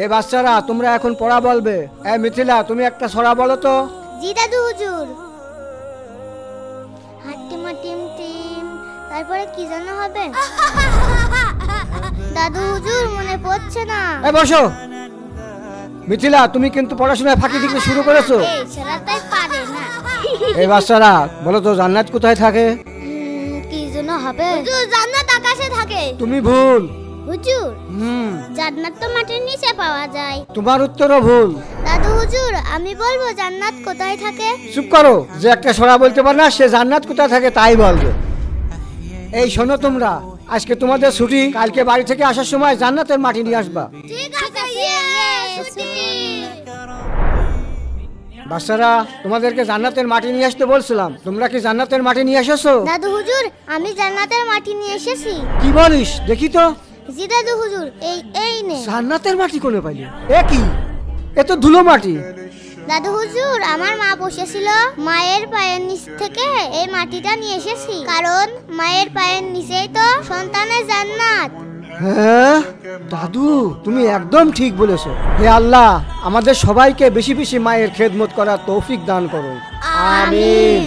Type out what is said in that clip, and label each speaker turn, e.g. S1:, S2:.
S1: এই বাচ্চারা তোমরা এখন পড়া বলবে। এই মিথিলা তুমি একটা ছড়া বলো তো।
S2: জি দাদু হুজুর। হাট্টিমা টিম টিম, তারপরে কি যেন হবে? দাদু হুজুর মনে পড়ছে না।
S1: এই বসো। মিথিলা তুমি কিন্তু পড়াশোনায় ফাঁকি দিতে শুরু করেছো।
S2: এই ছেলেটাই পারে না।
S1: এই বাচ্চারা বলো তো জান্নাত কোথায় থাকে?
S2: কি যেন হবে? হুজুর জান্নাত আকাশে থাকে।
S1: তুমি ভুল।
S2: হুজুর জান্নাত তো মাটির নিচে পাওয়া যায়।
S1: তোমার উত্তরও ভুল।
S2: দাদু হুজুর আমি বলবো জান্নাত কোথায় থাকে।
S1: চুপ করো। যে একটা ছড়া বলতে পারে না সে জান্নাত কোথায় থাকে তাই বলবে। এই শোনো তোমরা, আজকে তোমাদের ছুটি। কালকে বাড়ি থেকে আসার সময় জান্নাতের মাটি নিয়ে আসবা।
S2: ঠিক আছে। ছুটি।
S1: বাচ্চারা তোমাদেরকে জান্নাতের মাটি নিয়ে আসতে বলছিলাম, তোমরা কি জান্নাতের মাটি নিয়ে এসেছো?
S2: দাদু হুজুর আমি জান্নাতের মাটি নিয়ে এসেছি।
S1: কি বলিস দেখি তো।
S2: জি দাদু হুজুর এই নে।
S1: জান্নাতের মাটি কোনে পাইলি? এ কি, এ তো ধুলো মাটি।
S2: দাদু হুজুর আমার মা বসেছিল, মায়ের পায়ের নিচ থেকে এই মাটিটা নিয়ে এসেছি, কারণ মায়ের পায়ের নিচেই তো সন্তানের জান্নাত।
S1: হ্যাঁ দাদু তুমি একদম ঠিক বলেছো। হে আল্লাহ আমাদের সবাইকে বেশি বেশি মায়ের খেদমত করার তৌফিক দান করো। আমিন।